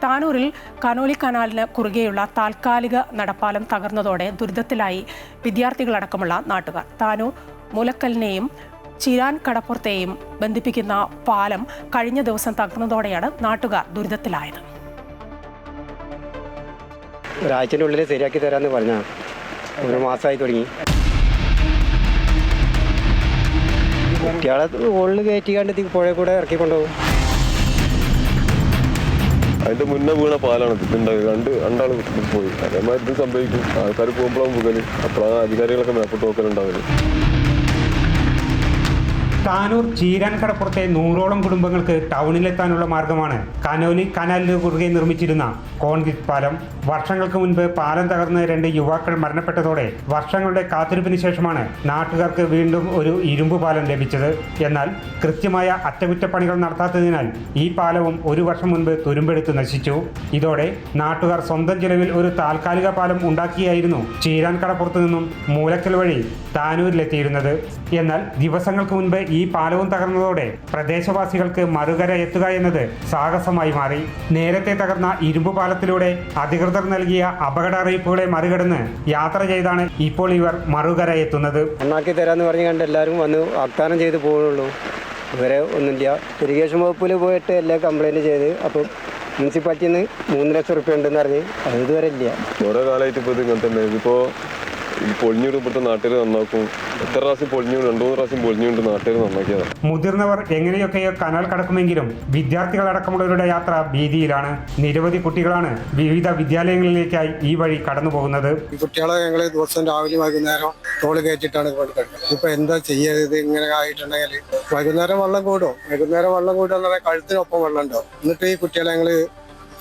താനൂരിൽ Conolly കനാലിന് കുറുകെയുള്ള താൽക്കാലിക നടപ്പാലം തകർന്നതോടെ ദുരിതത്തിലായി വിദ്യാർത്ഥികളടക്കമുള്ള നാട്ടുകാർ. താനൂർ മൂലക്കലിനെയും ചിരാൻ കടപ്പുറത്തെയും ബന്ധിപ്പിക്കുന്ന പാലം കഴിഞ്ഞ ദിവസം തകർന്നതോടെയാണ് നാട്ടുകാർ ദുരിതത്തിലായത്. ഒരാഴ്ചയുടെ ഉള്ളിൽ ശരിയാക്കി തരാമെന്ന് പറഞ്ഞാൽ ഒരു മാസമായി തുടങ്ങി. കുട്ടികളെ ഉള്ളിൽ കയറ്റിക്കാണ്ട് പുഴയിൽ കൂടെ ഇറക്കിക്കൊണ്ടുപോകും. അതിന്റെ മുന്നേ വീണ പാലാണ് രണ്ടാൾ പോയി. അതേമാതിരി ഇത് സംഭവിക്കും. ആൾക്കാർ പോകുമ്പോഴാണ് മുകളിൽ അപ്പോഴാണ് അധികാരികളൊക്കെ മേപ്പോട്ട് നോക്കലുണ്ടാവില്ല. താനൂർ ചീരാൻ കടപ്പുറത്തെ 100ഓളം കുടുംബങ്ങൾക്ക് ടൗണിലെത്താനുള്ള മാർഗമാണ് കനോലി കനാലിന് കുറുകെ നിർമ്മിച്ചിരുന്ന കോൺക്രീറ്റ് പാലം. വർഷങ്ങൾക്ക് മുൻപ് പാലം തകർന്ന് 2 യുവാക്കൾ മരണപ്പെട്ടതോടെ വർഷങ്ങളുടെ കാത്തിരിപ്പിന് ശേഷമാണ് നാട്ടുകാർക്ക് വീണ്ടും ഒരു ഇരുമ്പ് പാലം ലഭിച്ചത്. എന്നാൽ കൃത്യമായ അറ്റകുറ്റപ്പണികൾ നടത്താത്തതിനാൽ ഈ പാലവും 1 വർഷം മുൻപ് തുരുമ്പെടുത്ത് നശിച്ചു. ഇതോടെ നാട്ടുകാർ സ്വന്തം ചെലവിൽ ഒരു താൽക്കാലിക പാലം ഉണ്ടാക്കിയായിരുന്നു ചീരാൻ കടപ്പുറത്ത് നിന്നും മൂലക്കൽ വഴി താനൂരിലെത്തിയിരുന്നത്. എന്നാൽ ദിവസങ്ങൾക്ക് മുൻപ് ഈ പാലവും തകർന്നതോടെ പ്രദേശവാസികൾക്ക് മറുകര എത്തുക എന്നത് സാഹസമായി മാറി. നേരത്തെ തകർന്ന ഇരുമ്പ് പാലത്തിലൂടെ അധികൃതർ നൽകിയ അപകട അറിയിപ്പുകളെ മറികടന്ന് യാത്ര ചെയ്താണ് ഇപ്പോൾ ഇവർ മറുകര എത്തുന്നത്. നന്നാക്കി തരാമെന്ന് പറഞ്ഞു കണ്ട് എല്ലാവരും വന്ന് വാഗ്ദാനം ചെയ്ത് പോകുള്ളൂ. ഇവരെ ഒന്നുമില്ല. ഇറിഗേഷൻ വകുപ്പിൽ പോയിട്ട് എല്ലാം കംപ്ലൈൻറ്റ് ചെയ്ത് അപ്പം മുനിസിപ്പാലിറ്റിയിൽ നിന്ന് 3 ലക്ഷം റുപ്യ ഉണ്ടെന്ന് പറഞ്ഞ് അത് ഇതുവരെ ഇല്ല. ഓരോ കാലമായിട്ട് ഇപ്പോൾ ഇത് ഇങ്ങനെ തന്നെ. ഇതിപ്പോൾ പൊളിഞ്ഞൂട് ഇപ്പോഴത്തെ നാട്ടുകാർ നന്നാക്കും. എത്ര പ്രാവശ്യം പൊളിഞ്ഞൂട് 2-3 പ്രാവശ്യം പൊളിഞ്ഞുകൊണ്ട് നാട്ടുകാർ നന്നാക്കിയതാണ്. മുതിർന്നവർ എങ്ങനെയൊക്കെയോ കനാൽ കടക്കുമെങ്കിലും വിദ്യാർത്ഥികളടക്കമുള്ളവരുടെ യാത്ര ഭീതിയിലാണ്. നിരവധി കുട്ടികളാണ് വിവിധ വിദ്യാലയങ്ങളിലേക്കായി ഈ വഴി കടന്നു പോകുന്നത്. ഈ കുട്ടികളെ ഞങ്ങൾ ദിവസം രാവിലെ വൈകുന്നേരം തോള് കയറ്റിട്ടാണ് കൊണ്ടുവരുന്നത്. ഇപ്പൊ എന്താ ചെയ്യരുത് ഇങ്ങനെ ആയിട്ടുണ്ടെങ്കിൽ വൈകുന്നേരം വെള്ളം കൂടും. വൈകുന്നേരം വെള്ളം കൂടുക കഴുത്തിനൊപ്പം വെള്ളം ഉണ്ടാവും. എന്നിട്ട് ഈ കുട്ടികളെ ഞങ്ങൾ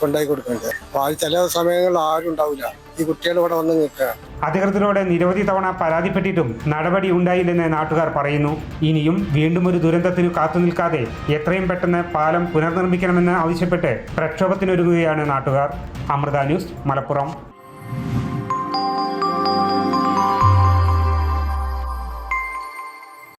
കൊണ്ടായി കൊടുക്കുന്നുണ്ട്. അപ്പോൾ ചില സമയങ്ങളിൽ ആരും ഉണ്ടാവില്ല. ഈ കുട്ടികൾ ഇവിടെ വന്ന് നിൽക്കുക. അധികൃതരോട് നിരവധി തവണ പരാതിപ്പെട്ടിട്ടും നടപടി ഉണ്ടായില്ലെന്ന് നാട്ടുകാർ പറയുന്നു. ഇനിയും വീണ്ടും ഒരു ദുരന്തത്തിനു കാത്തുനിൽക്കാതെ എത്രയും പെട്ടെന്ന് പാലം പുനർനിർമ്മിക്കണമെന്ന് ആവശ്യപ്പെട്ട് പ്രക്ഷോഭത്തിനൊരുങ്ങുകയാണ് നാട്ടുകാർ. അമൃത ന്യൂസ്, മലപ്പുറം.